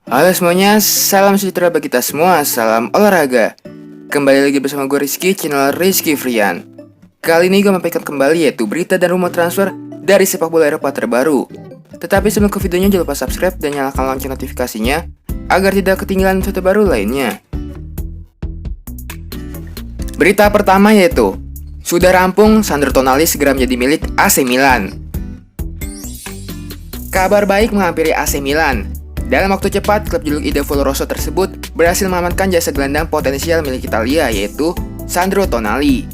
Halo semuanya, salam sejahtera bagi kita semua, salam olahraga. Kembali lagi bersama gue Rizky, channel Rizky Frian. Kali ini gue membagikan kembali yaitu berita dan rumor transfer dari sepak bola Eropa terbaru. Tetapi sebelum ke videonya jangan lupa subscribe dan nyalakan lonceng notifikasinya agar tidak ketinggalan info terbaru lainnya. Berita pertama yaitu sudah rampung, Sandro Tonali segera menjadi milik AC Milan. Kabar baik menghampiri AC Milan. Dalam waktu cepat, klub juluk Ide Rosso tersebut berhasil mengamankan jasa gelandang potensial milik Italia, yaitu Sandro Tonali.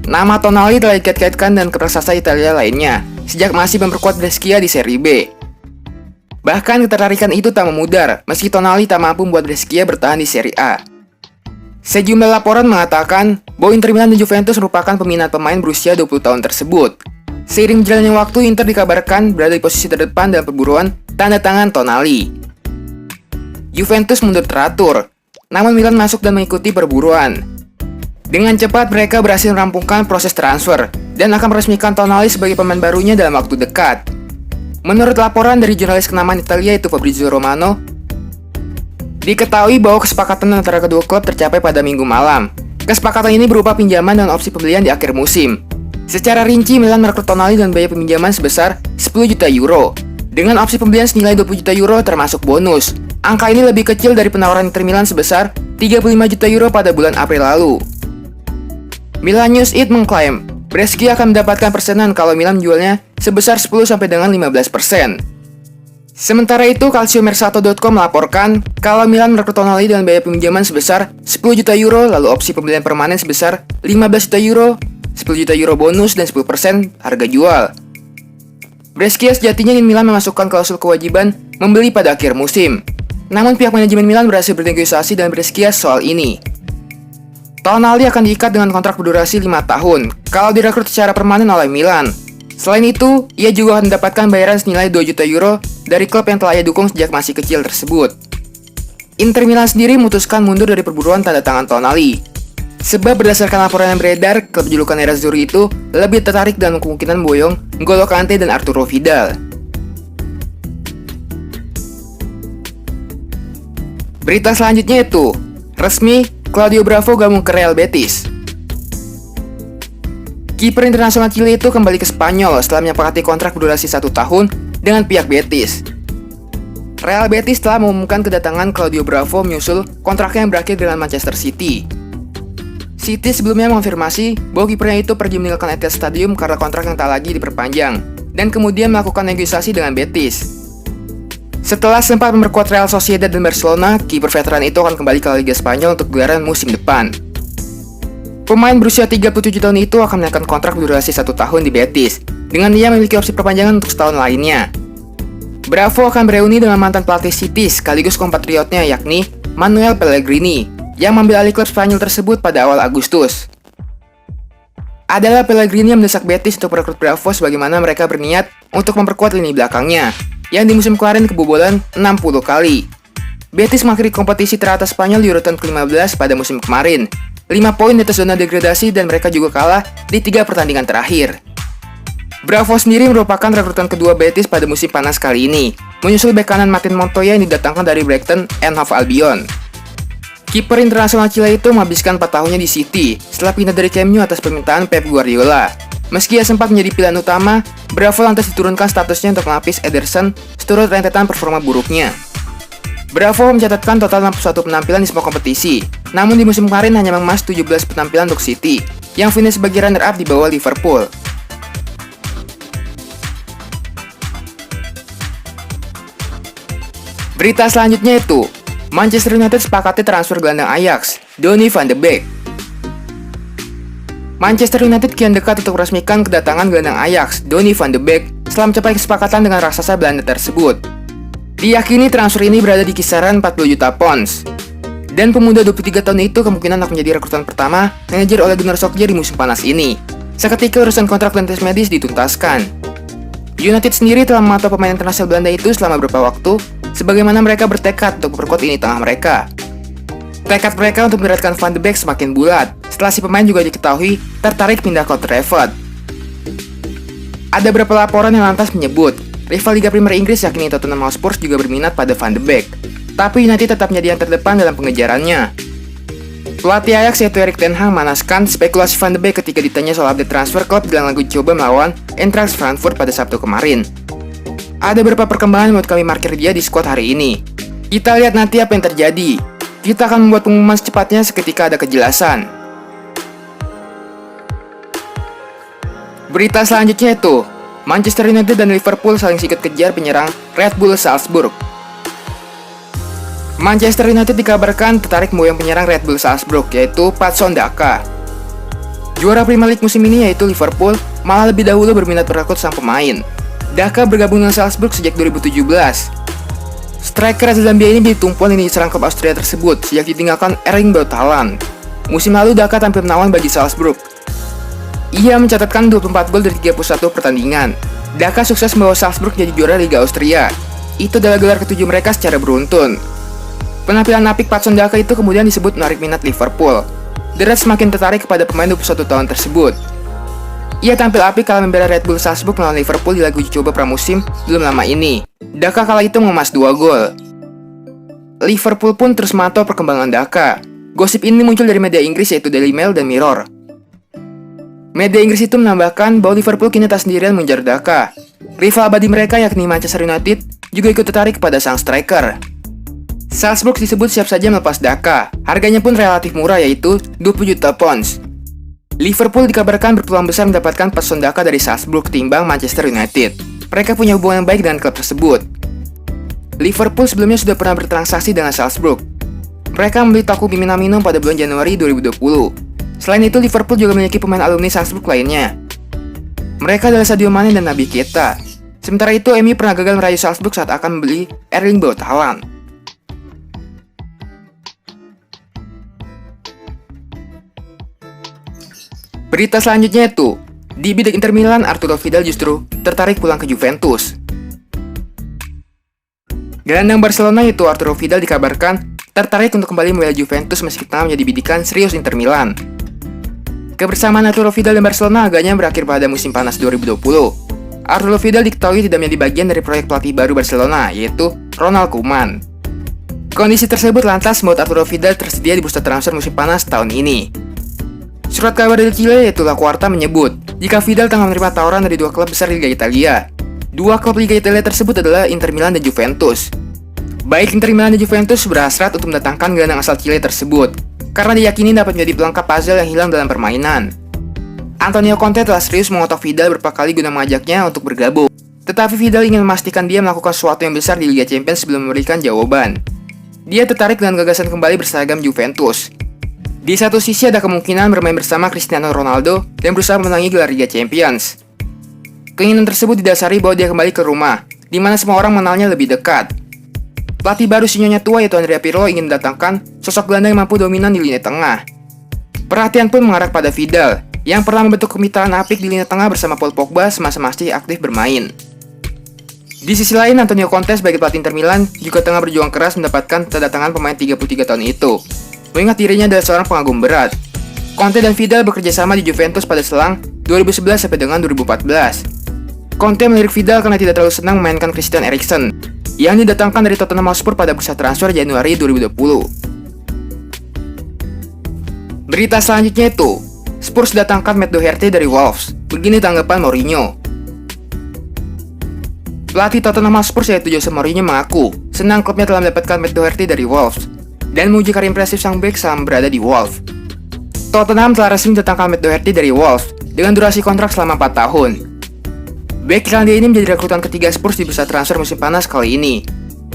Nama Tonali telah dikait-kaitkan dengan raksasa Italia lainnya, sejak masih memperkuat Brescia di Serie B. Bahkan ketertarikan itu tak memudar, meski Tonali tak mampu membuat Brescia bertahan di Serie A. Sejumlah laporan mengatakan bahwa Inter Milan dan Juventus merupakan peminat pemain berusia 20 tahun tersebut. Seiring berjalannya waktu, Inter dikabarkan berada di posisi terdepan dalam perburuan tanda tangan Tonali. Juventus mundur teratur, namun Milan masuk dan mengikuti perburuan. Dengan cepat mereka berhasil merampungkan proses transfer dan akan meresmikan Tonali sebagai pemain barunya dalam waktu dekat. Menurut laporan dari jurnalis kenamaan Italia yaitu Fabrizio Romano, diketahui bahwa kesepakatan antara kedua klub tercapai pada Minggu malam. Kesepakatan ini berupa pinjaman dan opsi pembelian di akhir musim. Secara rinci, Milan merekrut Tonali dengan biaya peminjaman sebesar 10 juta euro. Dengan opsi pembelian senilai 20 juta euro termasuk bonus. Angka ini lebih kecil dari penawaran Inter Milan sebesar 35 juta euro pada bulan April lalu. Milan News It mengklaim, Brescia akan mendapatkan persenan kalau Milan menjualnya sebesar 10 sampai dengan 15%. Sementara itu, calciomercato.com melaporkan kalau Milan merekrut Tonali dengan biaya peminjaman sebesar 10 juta euro, lalu opsi pembelian permanen sebesar 15 juta euro, 10 juta euro bonus, dan 10% harga jual. Brescia sejatinya ingin Milan memasukkan klausul kewajiban membeli pada akhir musim. Namun pihak manajemen Milan berhasil bernegosiasi dengan Brescia soal ini. Tonali akan diikat dengan kontrak berdurasi 5 tahun kalau direkrut secara permanen oleh Milan. Selain itu, ia juga akan mendapatkan bayaran senilai 2 juta euro dari klub yang telah ia dukung sejak masih kecil tersebut. Inter Milan sendiri memutuskan mundur dari perburuan tanda tangan Tonali. Sebab berdasarkan laporan yang beredar, klub julukan Nerazzurri itu lebih tertarik dalam kemungkinan boyong N'Golo Kante dan Arturo Vidal. Berita selanjutnya itu, resmi Claudio Bravo gabung ke Real Betis. Kiper internasional Chile itu kembali ke Spanyol setelah menyepakati kontrak berdurasi 1 tahun dengan pihak Betis. Real Betis telah mengumumkan kedatangan Claudio Bravo menyusul kontraknya yang berakhir dengan Manchester City. City sebelumnya mengonfirmasi bahwa kipernya itu pergi meninggalkan Etihad Stadium karena kontrak yang tak lagi diperpanjang, dan kemudian melakukan negosiasi dengan Betis. Setelah sempat memperkuat Real Sociedad dan Barcelona, kiper veteran itu akan kembali ke Liga Spanyol untuk gelaran musim depan. Pemain berusia 37 tahun itu akan menaikkan kontrak berdurasi 1 tahun di Betis, dengan ia memiliki opsi perpanjangan untuk setahun lainnya. Bravo akan bereuni dengan mantan pelatih City sekaligus kompatriotnya yakni Manuel Pellegrini, yang mengambil alih klub Spanyol tersebut pada awal Agustus. Adalah Pellegrini yang mendesak Betis untuk merekrut Bravo sebagaimana mereka berniat untuk memperkuat lini belakangnya, yang di musim kemarin kebobolan 60 kali. Betis mengakhiri kompetisi teratas Spanyol di urutan ke-15 pada musim kemarin, 5 poin di atas zona degradasi, dan mereka juga kalah di 3 pertandingan terakhir. Bravo sendiri merupakan rekrutan kedua Betis pada musim panas kali ini, menyusul bek kanan Martin Montoya yang didatangkan dari Brighton and Hove Albion. Kiper internasional Chile itu menghabiskan 4 tahunnya di City setelah pindah dari Camp Nou atas permintaan Pep Guardiola. Meski ia sempat menjadi pilihan utama, Bravo lantas diturunkan statusnya untuk melapis Ederson seturut rentetan performa buruknya. Bravo mencatatkan total 61 penampilan di semua kompetisi, namun di musim kemarin hanya mengemas 17 penampilan untuk City, yang finish sebagai runner-up di bawah Liverpool. Berita selanjutnya itu, Manchester United sepakati transfer gelandang Ajax, Donny van de Beek. Manchester United kian dekat untuk meresmikan kedatangan gelandang Ajax, Donny van de Beek, setelah mencapai kesepakatan dengan raksasa Belanda tersebut. Diyakini transfer ini berada di kisaran 40 juta pounds. Dan pemuda 23 tahun itu kemungkinan akan menjadi rekrutan pertama manajer Ole Gunnar Solskjaer di musim panas ini, seketika urusan kontrak dan tes medis dituntaskan. United sendiri telah memantau pemain internasional Belanda itu selama beberapa waktu, sebagaimana mereka bertekad untuk memperkuat lini tengah mereka. Tekad mereka untuk mendaratkan Van de Beek semakin bulat, setelah si pemain juga diketahui tertarik pindah ke Old Trafford. Ada beberapa laporan yang lantas menyebut rival Liga Premier Inggris yakni Tottenham Hotspur juga berminat pada Van de Beek. tapi United tetap menjadi yang terdepan dalam pengejarannya. Pelatih Ajax yaitu Erik ten Hag manaskan spekulasi Van de Beek ketika ditanya soal update transfer klub dalam lagu coba melawan Eintracht Frankfurt pada Sabtu kemarin. Ada beberapa perkembangan menurut kami markir dia di skuad hari ini. Kita lihat nanti apa yang terjadi. Kita akan membuat pengumuman secepatnya seketika ada kejelasan. Berita selanjutnya itu, Manchester United dan Liverpool saling sikut kejar penyerang Red Bull Salzburg. Manchester United dikabarkan tertarik memboyong penyerang Red Bull Salzburg yaitu Patson Daka. Juara Premier League musim ini yaitu Liverpool malah lebih dahulu berminat merekrut sang pemain. Daka bergabung dengan Salzburg sejak 2017. Striker asal Zambia ini menjadi tumpuan lini serang klub Austria tersebut sejak ditinggalkan Erling Braut Haaland. Musim lalu Daka tampil menawan bagi Salzburg. Ia mencatatkan 24 gol dari 31 pertandingan. Daka sukses membawa Salzburg jadi juara Liga Austria. Itu adalah gelar ketujuh mereka secara beruntun. Penampilan apik Patson Daka itu kemudian disebut menarik minat Liverpool. The Reds semakin tertarik kepada pemain 21 tahun tersebut. Ia tampil apik kala membela Red Bull Salzburg melawan Liverpool di lagu uji coba pramusim belum lama ini. Daka kala itu mengemas 2 gol. Liverpool pun terus memantau perkembangan Daka. Gosip ini muncul dari media Inggris yaitu Daily Mail dan Mirror. Media Inggris itu menambahkan bahwa Liverpool kini tak sendirian mengejar Daka. Rival abadi mereka yakni Manchester United juga ikut tertarik kepada sang striker. Salzburg disebut siap saja melepas Daka. Harganya pun relatif murah yaitu 20 juta pounds. Liverpool dikabarkan berpeluang besar mendapatkan Patson Daka dari Salzburg ketimbang Manchester United. Mereka punya hubungan yang baik dengan klub tersebut. Liverpool sebelumnya sudah pernah bertransaksi dengan Salzburg. Mereka membeli Takumi Minamino pada bulan Januari 2020. Selain itu, Liverpool juga memiliki pemain alumni Salzburg lainnya. Mereka adalah Sadio Mane dan Naby Keita. Sementara itu, MU pernah gagal merayu Salzburg saat akan membeli Erling Braut Haaland. Berita selanjutnya itu, di bidang Inter Milan, Arturo Vidal justru tertarik pulang ke Juventus. Gelandang Barcelona yaitu Arturo Vidal dikabarkan tertarik untuk kembali membela Juventus meski tengah menjadi bidikan serius Inter Milan. Kebersamaan Arturo Vidal dan Barcelona agaknya berakhir pada musim panas 2020. Arturo Vidal diketahui tidak menjadi bagian dari proyek pelatih baru Barcelona, yaitu Ronald Koeman. Kondisi tersebut lantas membuat Arturo Vidal tersedia di bursa transfer musim panas tahun ini. Surat kabar dari Chile yaitu La Quarta menyebut jika Vidal tengah menerima tawaran dari 2 klub besar Liga Italia. 2 klub Liga Italia tersebut adalah Inter Milan dan Juventus. Baik Inter Milan dan Juventus berhasrat untuk mendatangkan gelandang asal Chile tersebut karena diyakini dapat menjadi pelengkap puzzle yang hilang dalam permainan. Antonio Conte telah serius mengotak Vidal beberapa kali guna mengajaknya untuk bergabung. Tetapi Vidal ingin memastikan dia melakukan sesuatu yang besar di Liga Champions sebelum memberikan jawaban. Dia tertarik dengan gagasan kembali berseragam Juventus. Di satu sisi ada kemungkinan bermain bersama Cristiano Ronaldo dan berusaha memenangi gelar Liga Champions. Keinginan tersebut didasari bahwa dia kembali ke rumah, di mana semua orang mengenalnya lebih dekat. Pelatih baru sinyonya tua yaitu Andrea Pirlo ingin mendatangkan sosok gelandang yang mampu dominan di lini tengah. Perhatian pun mengarah pada Vidal, yang pernah membentuk kemitraan apik di lini tengah bersama Paul Pogba semasa masih aktif bermain. Di sisi lain, Antonio Conte sebagai pelatih Inter Milan juga tengah berjuang keras mendapatkan kedatangan pemain 33 tahun itu. Mengingat dirinya adalah seorang pengagum berat. Conte dan Vidal bekerja sama di Juventus pada selang 2011 sampai dengan 2014. Conte melirik Vidal karena tidak terlalu senang memainkan Christian Eriksen yang didatangkan dari Tottenham Hotspur pada bursa transfer Januari 2020. Berita selanjutnya itu, Spurs datangkan Matt Doherty dari Wolves. Begini tanggapan Mourinho. Pelatih Tottenham Hotspur yaitu Jose Mourinho mengaku senang klubnya telah mendapatkan Matt Doherty dari Wolves dan memuji karya impresif sang bek selama berada di Wolves. Tottenham telah resmi mendatangkan Matt Doherty dari Wolves dengan durasi kontrak selama 4 tahun. Bek Irlandia ini menjadi rekrutan ketiga Spurs di bursa transfer musim panas kali ini.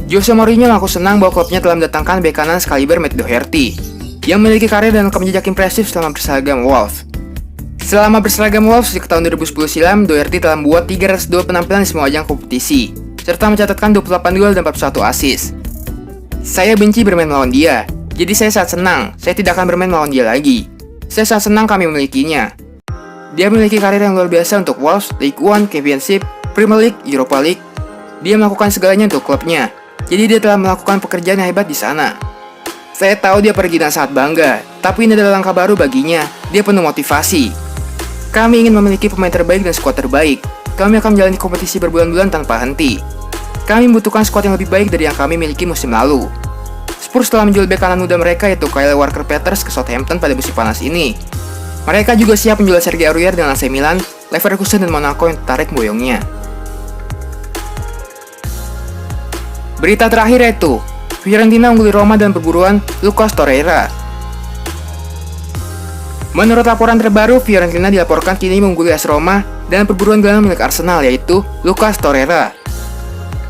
Jose Mourinho mengaku senang bahwa klubnya telah mendatangkan bek kanan sekaliber Matt Doherty yang memiliki karir dan rekam jejak impresif selama berseragam Wolves. Selama berseragam Wolves di tahun 2010 silam, Doherty telah membuat 302 penampilan di semua ajang kompetisi serta mencatatkan 28 gol dan 41 assist. Saya benci bermain melawan dia, jadi saya sangat senang saya tidak akan bermain melawan dia lagi. Saya sangat senang kami memilikinya. Dia memiliki karir yang luar biasa untuk Wolves, League One, Championship, Premier League, Europa League. Dia melakukan segalanya untuk klubnya, jadi dia telah melakukan pekerjaan yang hebat di sana. Saya tahu dia pergi dan sangat bangga, tapi ini adalah langkah baru baginya. Dia penuh motivasi. Kami ingin memiliki pemain terbaik dan skuad terbaik. Kami akan menjalani kompetisi berbulan-bulan tanpa henti. Kami membutuhkan skuad yang lebih baik dari yang kami miliki musim lalu. Spurs telah menjual bek kanan muda mereka yaitu Kyle Walker-Peters ke Southampton pada musim panas ini. Mereka juga siap menjual Sergei Aurier dengan AC Milan, Leverkusen dan Monaco yang tertarik memboyongnya. Berita terakhir yaitu Fiorentina ungguli Roma dalam perburuan Lucas Torreira. Menurut laporan terbaru, Fiorentina dilaporkan kini mengungguli AS Roma dalam perburuan gelandang milik Arsenal yaitu Lucas Torreira.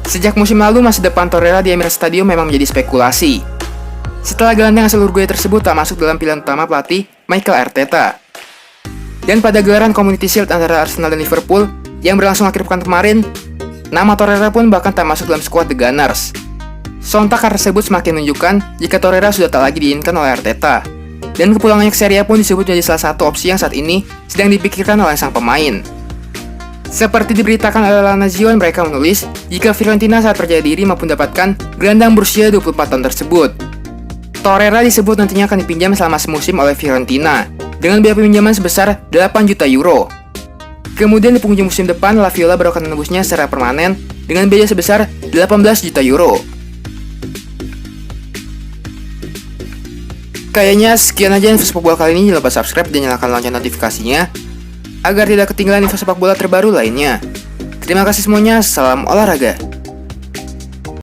Sejak musim lalu, masa depan Torreira di Emirates Stadium memang menjadi spekulasi. Setelah gelandang asal Uruguay tersebut tak masuk dalam pilihan utama pelatih Mikel Arteta. Dan pada gelaran Community Shield antara Arsenal dan Liverpool yang berlangsung akhir pekan kemarin, nama Torreira pun bahkan tak masuk dalam skuad The Gunners. Sontak kabar tersebut semakin menunjukkan jika Torreira sudah tak lagi diinginkan oleh Arteta. Dan kepulangannya ke Serie A pun disebut menjadi salah satu opsi yang saat ini sedang dipikirkan oleh sang pemain. Seperti diberitakan oleh La Nazione, mereka menulis jika Fiorentina saat percaya diri mampu mendapatkan gelandang berusia 24 tahun tersebut. Torreira disebut nantinya akan dipinjam selama semusim oleh Fiorentina dengan biaya peminjaman sebesar 8 juta euro. Kemudian di penghujung musim depan, La Viola baru akan menembusnya secara permanen dengan biaya sebesar 18 juta euro. Kayaknya sekian aja info sepak bola kali ini. Jangan lupa subscribe dan nyalakan lonceng notifikasinya agar tidak ketinggalan info sepak bola terbaru lainnya. Terima kasih semuanya, salam olahraga.